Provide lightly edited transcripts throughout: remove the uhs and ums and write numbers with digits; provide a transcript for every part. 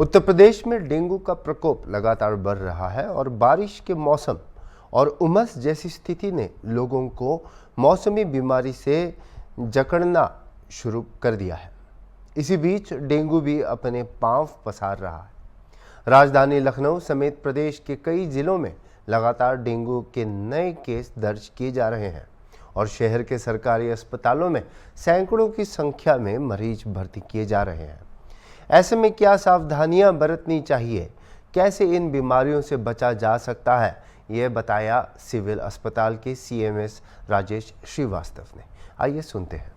उत्तर प्रदेश में डेंगू का प्रकोप लगातार बढ़ रहा है और बारिश के मौसम और उमस जैसी स्थिति ने लोगों को मौसमी बीमारी से जकड़ना शुरू कर दिया है। इसी बीच डेंगू भी अपने पांव पसार रहा है। राजधानी लखनऊ समेत प्रदेश के कई जिलों में लगातार डेंगू के नए केस दर्ज किए जा रहे हैं और शहर के सरकारी अस्पतालों में सैकड़ों की संख्या में मरीज भर्ती किए जा रहे हैं। ऐसे में क्या सावधानियां बरतनी चाहिए, कैसे इन बीमारियों से बचा जा सकता है, ये बताया सिविल अस्पताल के सीएमएस राजेश श्रीवास्तव ने। आइए सुनते हैं।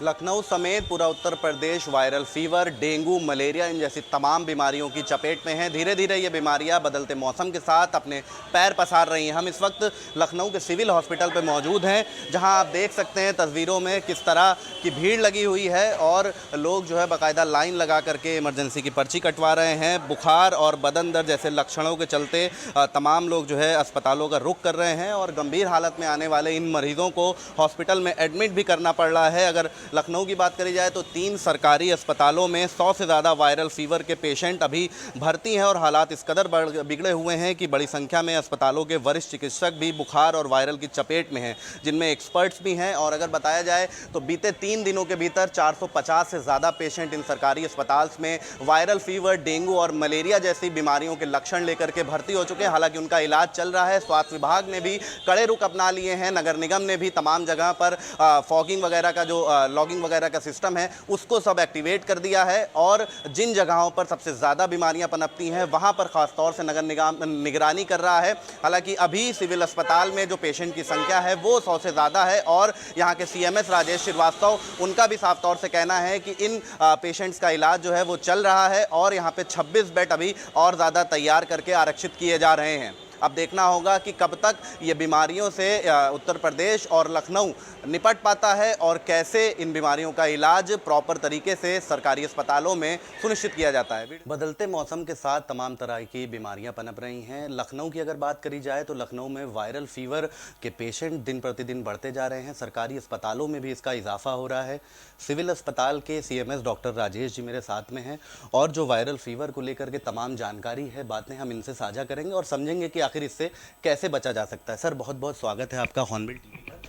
लखनऊ समेत पूरा Uttar Pradesh viral fever, dengue, malaria इन जैसी तमाम बीमारियों की चपेट में है। धीरे धीरे ये बीमारियां बदलते मौसम के साथ अपने पैर पसार रही हैं। हम इस वक्त लखनऊ के सिविल हॉस्पिटल पर मौजूद हैं, जहां आप देख सकते हैं तस्वीरों में किस तरह की भीड़ लगी हुई है और लोग जो है बाकायदा लाइन लगा करके इमरजेंसी की पर्ची कटवा रहे हैं। बुखार और बदन दर्द जैसे लक्षणों के चलते तमाम लोग जो है अस्पतालों का रुख कर रहे हैं और गंभीर हालत में आने वाले इन मरीजों को हॉस्पिटल में एडमिट भी करना पड़ रहा है। अगर लखनऊ की बात करी जाए तो 3 सरकारी अस्पतालों में 100 से ज़्यादा वायरल फीवर के पेशेंट अभी भर्ती हैं और हालात इस कदर बिगड़े हुए हैं कि बड़ी संख्या में अस्पतालों के वरिष्ठ चिकित्सक भी बुखार और वायरल की चपेट में हैं, जिनमें एक्सपर्ट्स भी हैं। और अगर बताया जाए तो बीते 3 दिनों के भीतर 450 से ज़्यादा पेशेंट इन सरकारी अस्पताल में वायरल फीवर, डेंगू और मलेरिया जैसी बीमारियों के लक्षण लेकर के भर्ती हो चुके हैं। हालांकि उनका इलाज चल रहा है। स्वास्थ्य विभाग ने भी कड़े रुख अपना लिए हैं। नगर निगम ने भी तमाम जगह पर फॉगिंग वगैरह का जो लॉगिंग वगैरह का सिस्टम है उसको सब एक्टिवेट कर दिया है और जिन जगहों पर सबसे ज़्यादा बीमारियां पनपती हैं वहां पर खासतौर से नगर निगम निगरानी कर रहा है। हालांकि अभी सिविल अस्पताल में जो पेशेंट की संख्या है वो 100 से ज़्यादा है और यहाँ के सीएमएस राजेश श्रीवास्तव, उनका भी साफ तौर से कहना है कि इन पेशेंट्स का इलाज जो है वो चल रहा है और यहाँ पे 26 बेड अभी और ज़्यादा तैयार करके आरक्षित किए जा रहे हैं। अब देखना होगा कि कब तक ये बीमारियों से उत्तर प्रदेश और लखनऊ निपट पाता है और कैसे इन बीमारियों का इलाज प्रॉपर तरीके से सरकारी अस्पतालों में सुनिश्चित किया जाता है। बदलते मौसम के साथ तमाम तरह की बीमारियां पनप रही हैं। लखनऊ की अगर बात करी जाए तो लखनऊ में वायरल फीवर के पेशेंट दिन प्रतिदिन बढ़ते जा रहे हैं। सरकारी अस्पतालों में भी इसका इजाफा हो रहा है। सिविल अस्पताल के सीएमएस डॉक्टर राजेश जी मेरे साथ में हैं और जो वायरल फीवर को लेकर के तमाम जानकारी है, बातें हम इनसे साझा करेंगे और समझेंगे कि आखिर इससे कैसे बचा जा सकता है। सर, बहुत बहुत स्वागत है आपका हॉर्नबिल टीवी पर।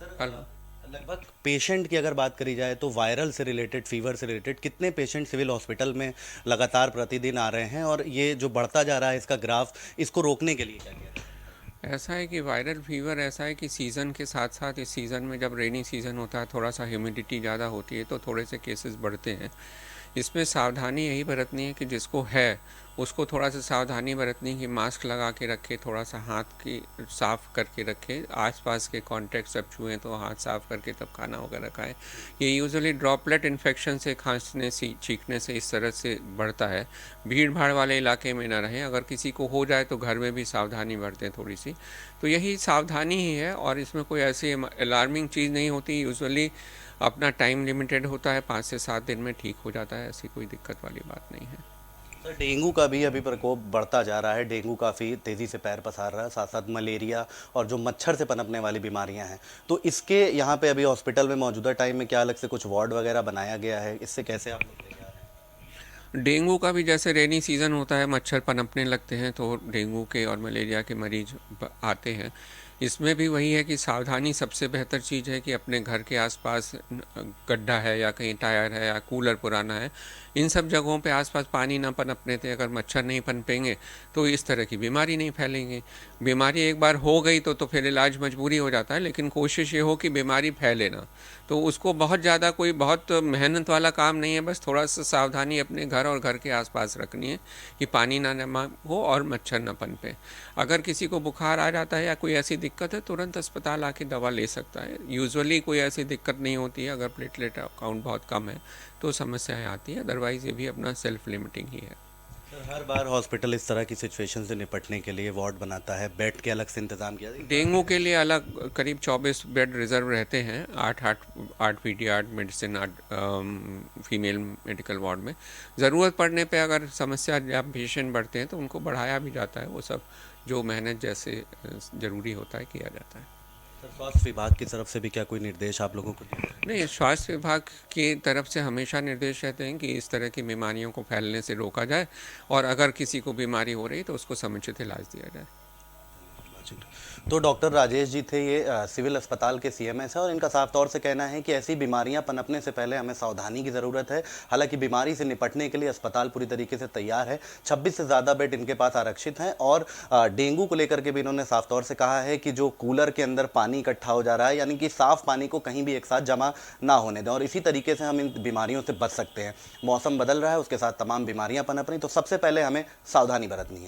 सर, लगभग पेशेंट की अगर बात करी जाए तो वायरल से रिलेटेड, फीवर से रिलेटेड कितने पेशेंट सिविल हॉस्पिटल में लगातार प्रतिदिन आ रहे हैं और ये जो बढ़ता जा रहा है इसका ग्राफ, इसको रोकने के लिए क्या किया जाए? ऐसा है कि वायरल फीवर ऐसा है कि सीज़न के साथ साथ इस सीज़न में जब रेनी सीज़न होता है, थोड़ा सा ह्यूमिडिटी ज़्यादा होती है तो थोड़े से केसेस बढ़ते हैं। इसमें सावधानी यही बरतनी है कि जिसको है उसको थोड़ा सा सावधानी बरतनी कि मास्क लगा के रखे, थोड़ा सा हाथ की साफ़ करके रखे, आसपास के कॉन्टैक्ट सब छुएं तो हाथ साफ़ करके तब खाना वगैरह खाएं। ये यूजुअली ड्रॉपलेट इन्फेक्शन से, खांसने से, छींकने से इस तरह से बढ़ता है। भीड़ भाड़ वाले इलाके में ना रहें। अगर किसी को हो जाए तो घर में भी सावधानी बरतें थोड़ी सी। तो यही सावधानी ही है और इसमें कोई ऐसी अलार्मिंग चीज़ नहीं होती। यूजुअली अपना टाइम लिमिटेड होता है, 5 से 7 दिन में ठीक हो जाता है। ऐसी कोई दिक्कत वाली बात नहीं है। सर, डेंगू का भी अभी प्रकोप बढ़ता जा रहा है। डेंगू काफ़ी तेज़ी से पैर पसार रहा है, साथ साथ मलेरिया और जो मच्छर से पनपने वाली बीमारियां हैं, तो इसके यहाँ पे अभी हॉस्पिटल में मौजूदा टाइम में क्या अलग से कुछ वार्ड वगैरह बनाया गया है? इससे कैसे आप लोग तैयार हैं? डेंगू का भी जैसे रेनी सीज़न होता है, मच्छर पनपने लगते हैं तो डेंगू के और मलेरिया के मरीज आते हैं। इसमें भी वही है कि सावधानी सबसे बेहतर चीज़ है कि अपने घर के आसपास गड्ढा है या कहीं टायर है या कूलर पुराना है, इन सब जगहों पे आसपास पानी ना पनपने थे। अगर मच्छर नहीं पनपेंगे तो इस तरह की बीमारी नहीं फैलेंगी। बीमारी एक बार हो गई तो फिर इलाज मजबूरी हो जाता है, लेकिन कोशिश ये हो कि बीमारी फैले ना। तो उसको बहुत ज़्यादा कोई बहुत मेहनत वाला काम नहीं है, बस थोड़ा सा सावधानी अपने घर और घर के आसपास रखनी है कि पानी ना जमा हो और मच्छर ना पनपे। अगर किसी को बुखार आ जाता है या कोई ऐसी दिक्कत है, तुरंत अस्पताल आके दवा ले सकता है। यूजुअली कोई ऐसी दिक्कत नहीं होती है। अगर प्लेटलेट काउंट बहुत कम है तो समस्याएं आती हैं, अदरवाइज़ ये भी अपना सेल्फ लिमिटिंग ही है। सर, हर बार हॉस्पिटल इस तरह की सिचुएशन से निपटने के लिए वार्ड बनाता है, बेड के अलग से इंतजाम किया जाए? डेंगू के लिए अलग करीब 24 बेड रिजर्व रहते हैं, 8 PD, 8 medicine, 8 female medical ward में। ज़रूरत पड़ने पे अगर समस्या जब पेशेंट बढ़ते हैं तो उनको बढ़ाया भी जाता है। वो सब जो मेहनत जैसे ज़रूरी होता है किया जाता है। सर, स्वास्थ्य विभाग की तरफ से भी क्या कोई निर्देश आप लोगों को दिए गए? नहीं, स्वास्थ्य विभाग की तरफ से हमेशा निर्देश रहते हैं कि इस तरह की बीमारियों को फैलने से रोका जाए और अगर किसी को बीमारी हो रही तो उसको समुचित इलाज दिया जाए। तो डॉक्टर राजेश जी थे, ये सिविल अस्पताल के सीएमएस है और इनका साफ तौर से कहना है कि ऐसी बीमारियां पनपने से पहले हमें सावधानी की ज़रूरत है। हालांकि बीमारी से निपटने के लिए अस्पताल पूरी तरीके से तैयार है। 26 से ज़्यादा बेड इनके पास आरक्षित हैं और डेंगू को लेकर के भी इन्होंने साफ तौर से कहा है कि जो कूलर के अंदर पानी इकट्ठा हो जा रहा है, यानी कि साफ पानी को कहीं भी एक साथ जमा ना होने दें और इसी तरीके से हम इन बीमारियों से बच सकते हैं। मौसम बदल रहा है, उसके साथ तमाम बीमारियां पनप रही, तो सबसे पहले हमें सावधानी बरतनी है।